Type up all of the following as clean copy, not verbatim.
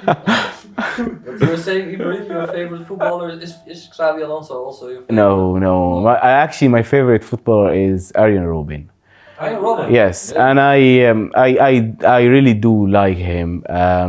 But you were saying, Ibrahim, your favorite footballer is Xabi Alonso also your favorite? No. My favorite footballer is Arjen Robben. Arjen Robben? Yes, Yeah. and I really do like him.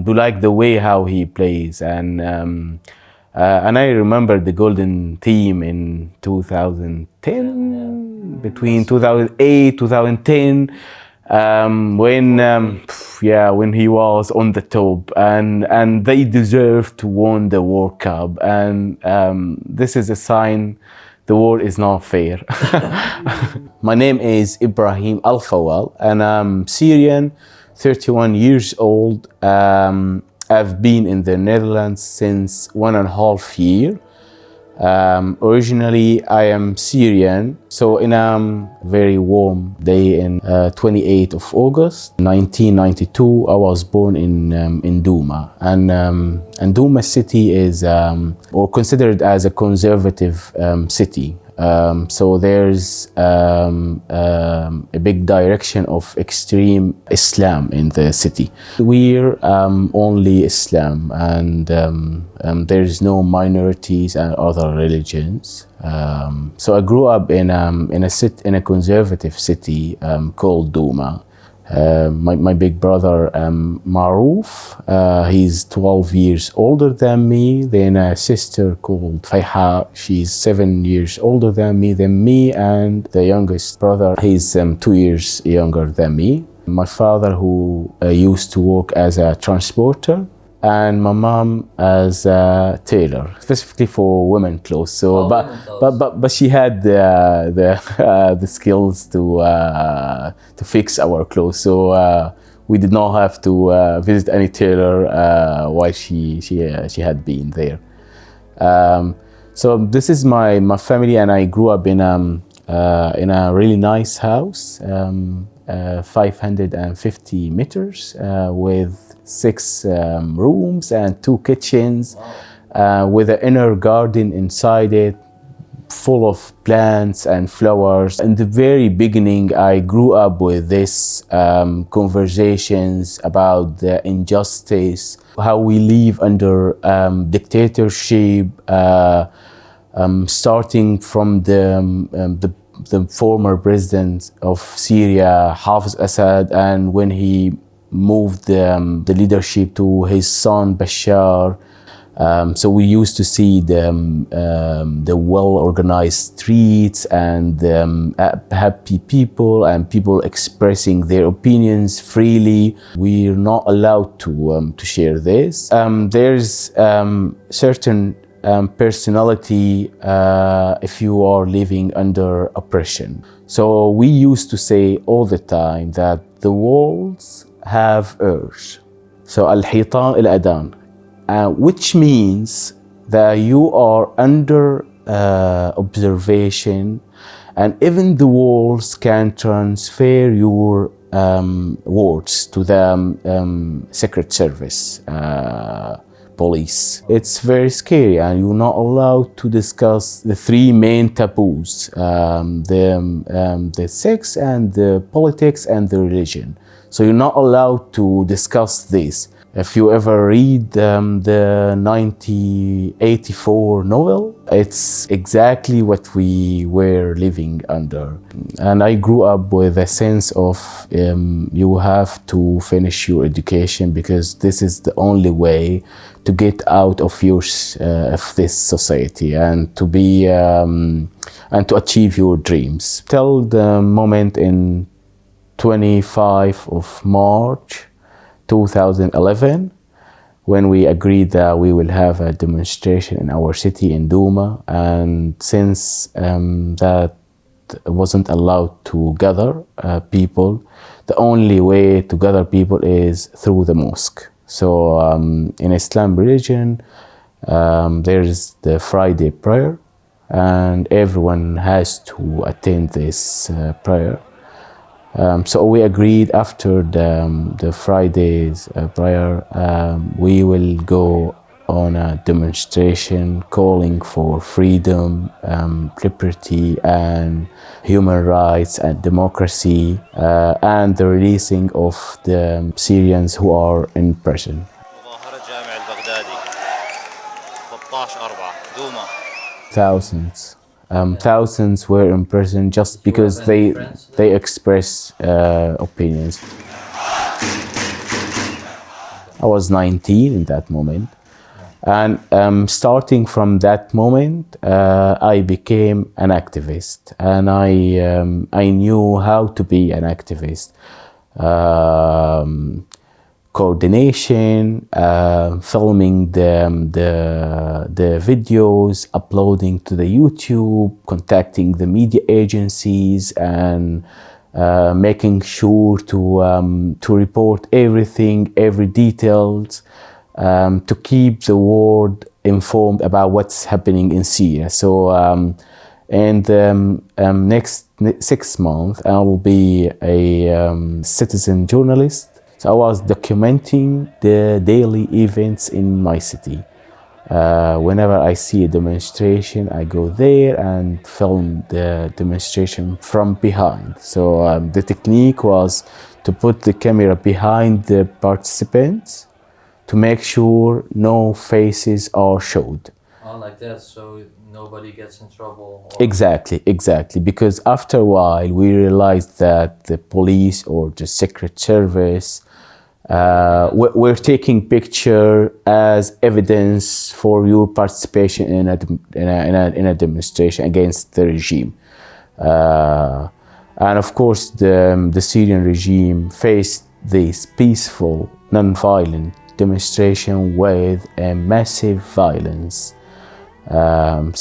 Do like the way how he plays, and I remember the golden team in 2010, between 2008 2010, when he was on the top, and they deserve to win the World Cup, and this is a sign the world is not fair. My name is Ibrahim Al Fawal, and I'm Syrian, 31 years old. I've been in the Netherlands since 1.5 years. Originally, I am Syrian, so in a very warm day in 28th of August 1992, I was born in Douma, and Douma city is or considered as a conservative city. So there's a big direction of extreme Islam in the city. We're only Islam, and there's no minorities and other religions. So I grew up in a conservative city called Douma. My big brother Maruf, he's 12 years older than me. Then a sister called Fayha, she's 7 years older than me, and the youngest brother, he's 2 years younger than me. My father, who used to work as a transporter, and my mom as a tailor, specifically for women clothes. So, but she had the skills to fix our clothes. So we did not have to visit any tailor while she had been there. So this is my family, and I grew up in a really nice house, 550 meters, with 6 rooms and 2 kitchens, with an inner garden inside it, full of plants and flowers. In the very beginning, I grew up with these conversations about the injustice, how we live under dictatorship, starting from the former president of Syria, Hafez Assad, and when he moved the leadership to his son Bashar. So we used to see the well-organized streets and happy people and people expressing their opinions freely. We're not allowed to share this. There's certain personality if you are living under oppression. So we used to say all the time that the walls have ears. So al-hitan al-adan, which means that you are under observation, and even the walls can transfer your words to the Secret Service, police. It's very scary, and you're not allowed to discuss the 3 main taboos: the sex and the politics and the religion. So you're not allowed to discuss this. If you ever read the 1984 novel, it's exactly what we were living under. And I grew up with a sense of you have to finish your education, because this is the only way to get out of this society and to be and to achieve your dreams. Till the moment in 25 of March 2011, when we agreed that we will have a demonstration in our city in Douma, and since that wasn't allowed to gather people, the only way to gather people is through the mosque. So in Islam religion, there's the Friday prayer, and everyone has to attend this prayer. So we agreed after the Friday's prayer, we will go on a demonstration calling for freedom, liberty, and human rights and democracy, and the releasing of the Syrians who are in prison. 14/4 دوما. Thousands. Thousands were in prison just because have any friends they express opinions. I was 19 in that moment. And starting from that moment, I became an activist, and I knew how to be an activist. Coordination, filming the videos, uploading to the YouTube, contacting the media agencies, and making sure to report everything, every details. To keep the world informed about what's happening in Syria. So, next 6 months, I will be a citizen journalist. So I was documenting the daily events in my city. Whenever I see a demonstration, I go there and film the demonstration from behind. So the technique was to put the camera behind the participants to make sure no faces are showed. Oh, like that, so nobody gets in trouble. Exactly. Because after a while, we realized that the police or the Secret Service were taking picture as evidence for your participation in a demonstration against the regime. And of course, the Syrian regime faced this peaceful, non-violent demonstration with a massive violence.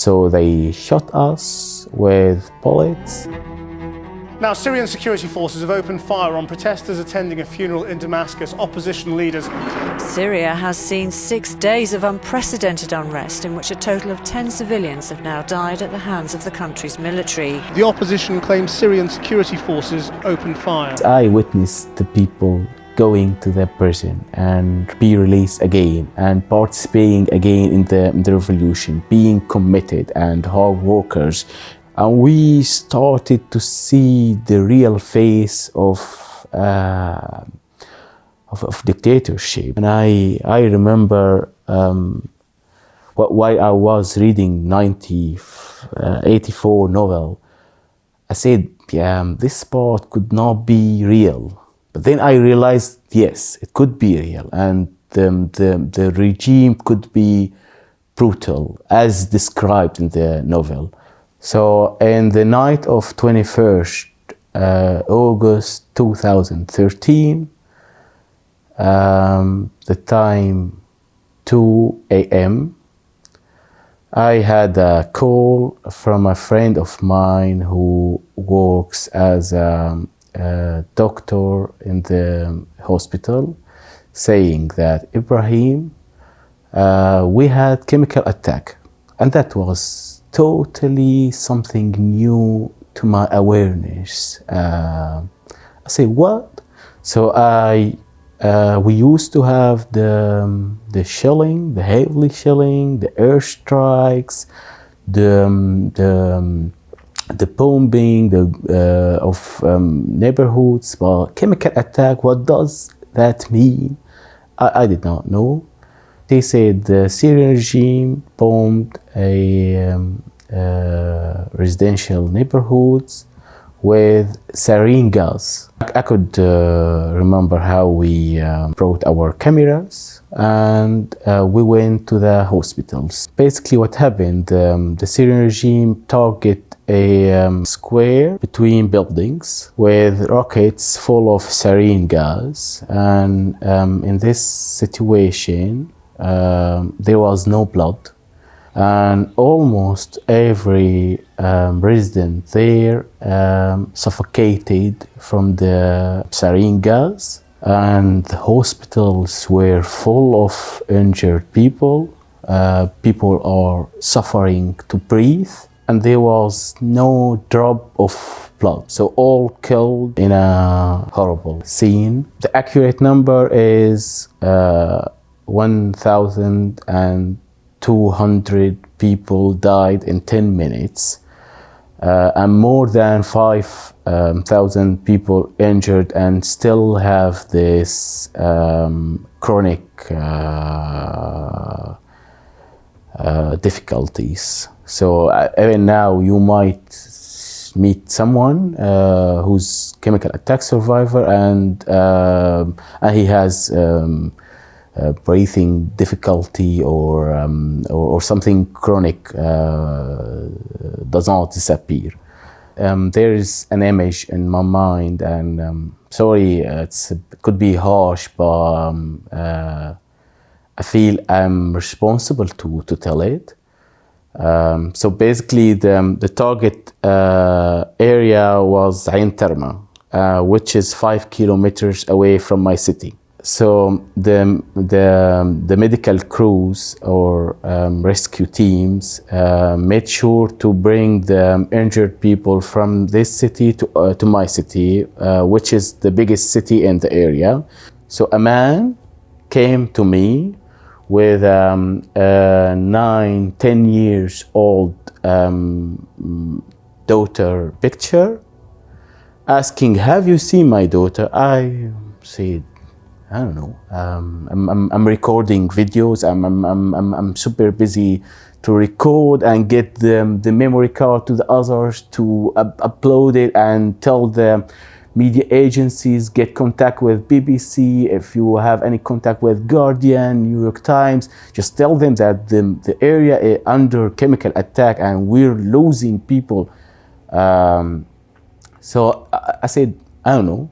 So they shot us with bullets. Now, Syrian security forces have opened fire on protesters attending a funeral in Damascus. Opposition leaders. Syria has seen 6 days of unprecedented unrest in which a total of 10 civilians have now died at the hands of the country's military. The opposition claims Syrian security forces opened fire. I witnessed the people going to the prison and be released again and participating again in the revolution, being committed and hard workers. And we started to see the real face of dictatorship. And I remember while I was reading 1984 novel, I said, this part could not be real. But then I realized, yes, it could be real, and the regime could be brutal, as described in the novel. So, in the night of 21st August 2013, the time 2 a.m., I had a call from a friend of mine who works as a doctor in the hospital, saying that, Ibrahim, we had chemical attack. And that was totally something new to my awareness. I say, what? So we used to have the shelling, the heavy shelling, the airstrikes, the bombing of neighborhoods. Well, chemical attack, what does that mean? I did not know. They said the Syrian regime bombed a residential neighborhoods with sarin gas. I could remember how we brought our cameras and we went to the hospitals. Basically what happened, the Syrian regime targeted a square between buildings with rockets full of sarin gas, and in this situation there was no blood, and almost every resident there suffocated from the sarin gas, and the hospitals were full of injured people. People are suffering to breathe, and there was no drop of blood. So all killed in a horrible scene. The accurate number is 1,200 people died in 10 minutes, and more than 5,000 people injured and still have this chronic difficulties. So even now you might meet someone who's chemical attack survivor and he has breathing difficulty or something chronic does not disappear. There is an image in my mind, and sorry, it could be harsh, but I feel I'm responsible to tell it. So basically, the target area was Ain Terma, which is 5 kilometers away from my city. So the medical crews or rescue teams made sure to bring the injured people from this city to my city, which is the biggest city in the area. So a man came to me with a 9-10 years old daughter picture, asking, "Have you seen my daughter?" I said, I don't know. I'm recording videos. I'm super busy to record and get the memory card to the others to upload it and tell the media agencies, get contact with BBC. If you have any contact with Guardian, New York Times, just tell them that the area is under chemical attack and we're losing people. So I said, I don't know.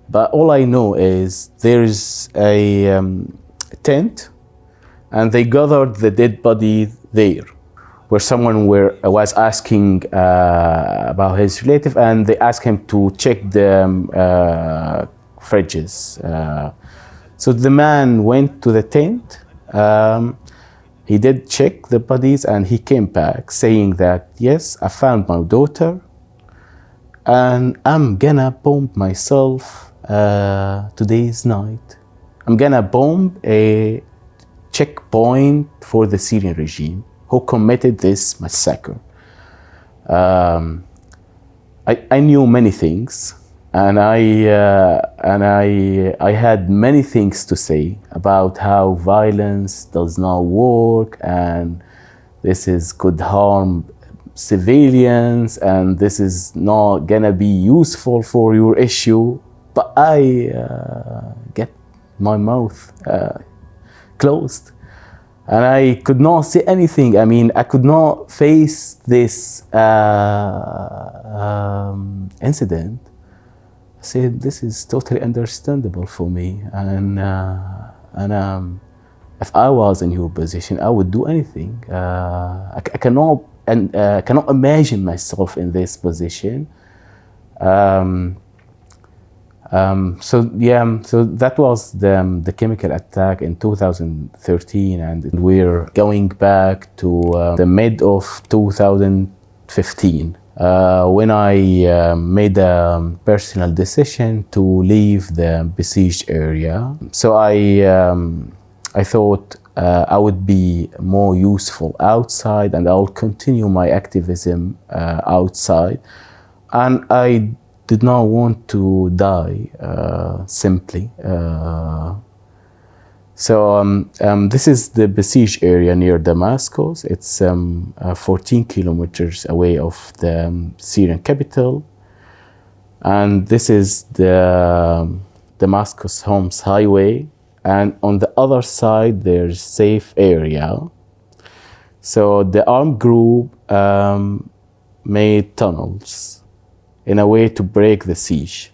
But all I know is there's a tent, and they gathered the dead body there, where someone was asking about his relative, and they asked him to check the fridges. So the man went to the tent. He did check the bodies, and he came back saying that, yes, I found my daughter, and I'm gonna bomb myself today's night. I'm gonna bomb a checkpoint for the Syrian regime who committed this massacre. I knew many things, and I had many things to say about how violence does not work, and could harm civilians, and this is not gonna be useful for your issue. But I get my mouth closed, and I could not say anything. I mean, I could not face this incident. I said, this is totally understandable for me, and if I was in your position, I would do anything. I cannot imagine myself in this position. So that was the chemical attack in 2013, and we're going back to the mid of 2015 when I made a personal decision to leave the besieged area. So I thought I would be more useful outside, and I'll continue my activism outside, and I did not want to die simply. This is the besieged area near Damascus. It's 14 kilometers away of the Syrian capital. And this is the Damascus-Homs highway. And on the other side, there's safe area. So the armed group made tunnels in a way to break the siege.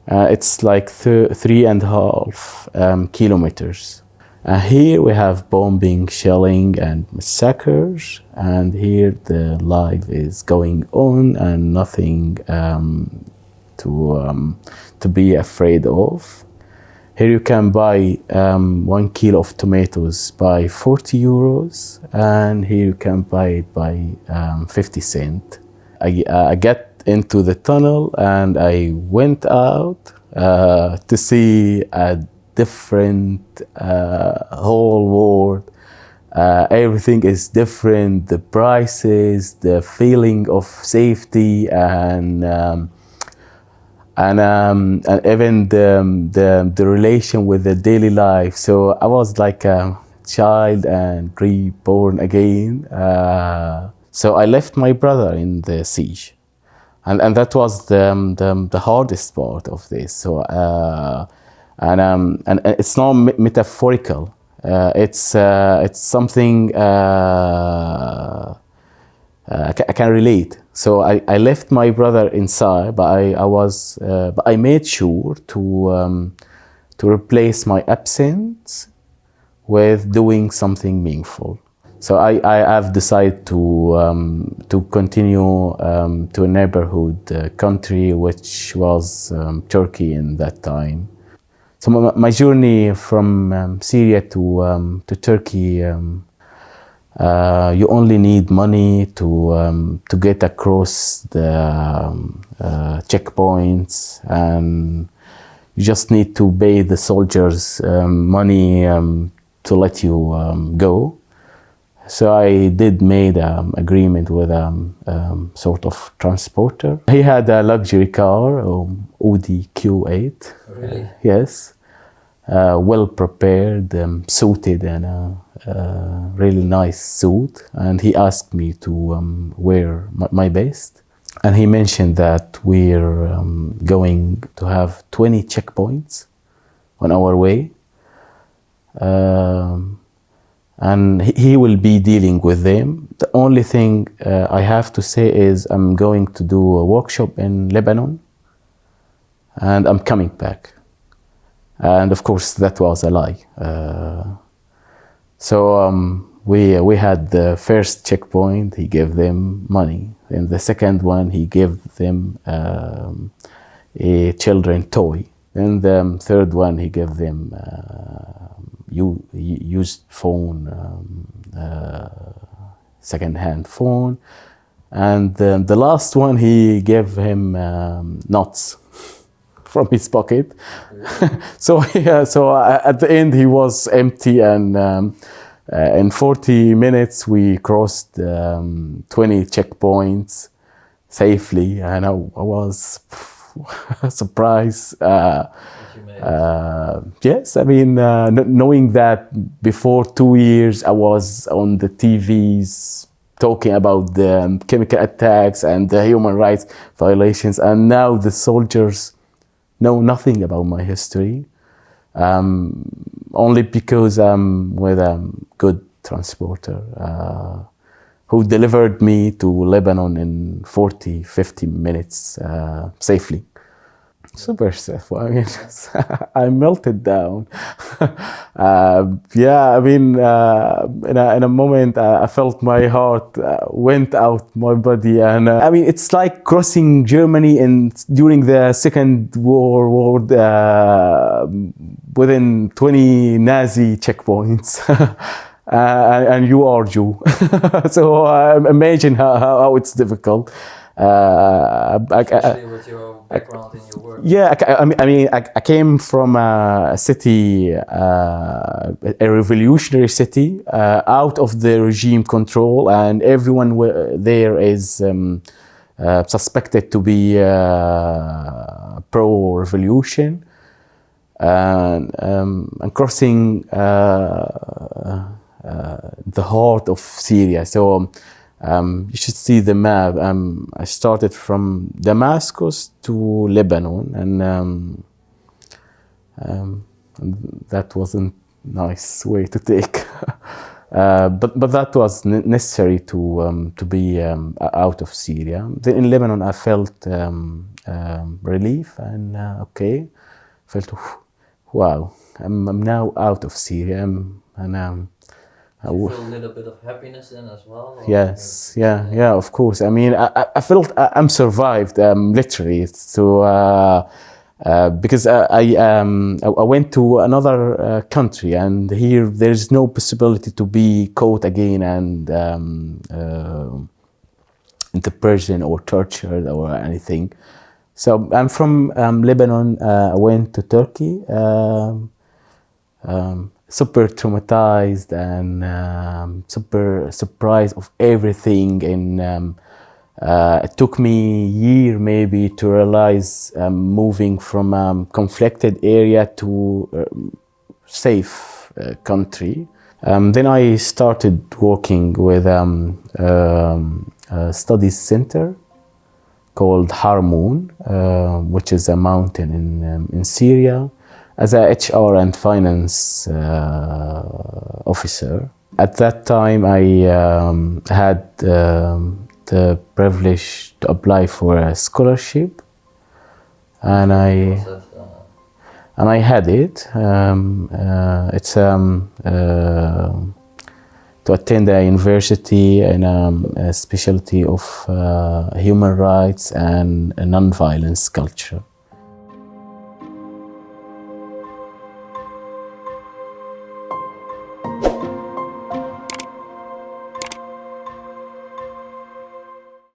It's like 3.5 kilometers. Here we have bombing, shelling, and massacres. And here the life is going on, and nothing to be afraid of. Here you can buy 1 kilo of tomatoes by 40 euros, and here you can buy it by 50 cents. I got into the tunnel and I went out to see a different whole world. Everything is different, the prices, the feeling of safety, and even the relation with the daily life. So I was like child and reborn again. So I left my brother in the siege, and that was the hardest part of this. So and it's not metaphorical. It's something I can relate. So I left my brother inside, but I made sure to replace my absence with doing something meaningful. So I have decided to continue to a neighborhood country, which was Turkey in that time. So my journey from Syria to Turkey, you only need money to get across the checkpoints, and you just need to pay the soldiers money to let you go. So I did made an agreement with sort of transporter. He had a luxury car, Audi Q8. Really? Yes, well prepared, suited, and a really nice suit. And he asked me to wear my best. And he mentioned that we're going to have 20 checkpoints on our way. And he will be dealing with them. The only thing I have to say is I'm going to do a workshop in Lebanon, and I'm coming back. And of course, that was a lie. So we had the first checkpoint, he gave them money. In the second one, he gave them a children toy. In the third one, he gave them used phone, second-hand phone, and the last one he gave him nuts from his pocket. So at the end he was empty, and in 40 minutes we crossed 20 checkpoints safely, and I was surprised. Yes, I mean, knowing that before 2 years I was on the TVs talking about the chemical attacks and the human rights violations, and now the soldiers know nothing about my history, only because I'm with a good transporter who delivered me to Lebanon in 40-50 minutes safely. Super safe. I mean, I melted down. Yeah, I mean, in a moment, I felt my heart went out my body, and I mean, it's like crossing Germany during the Second World War within 20 Nazi checkpoints. And you are Jew. So imagine how it's difficult. Especially with your background in your work. Yeah, I came from a city, a revolutionary city, out of the regime control, and everyone there is suspected to be pro-revolution, and crossing the heart of Syria. So you should see the map. I started from Damascus to Lebanon, and that wasn't a nice way to take. But that was necessary to be out of Syria. Then in Lebanon, I felt relief and okay. Felt wow, I'm now out of Syria, and Do you feel a little bit of happiness then as well? Or yes, yeah, of course. I mean, I felt I'm survived, literally. So because I went to another country, and here there's no possibility to be caught again and into prison or tortured or anything. So I'm from Lebanon. I went to Turkey. Super traumatized and super surprised of everything, and it took me a year maybe to realize moving from conflicted area to safe country. Then I started working with a studies center called Harmoon, which is a mountain in Syria, as a HR and finance officer. At that time, I had the privilege to apply for a scholarship, and I had it. It's to attend a university in a specialty of human rights and non-violence culture.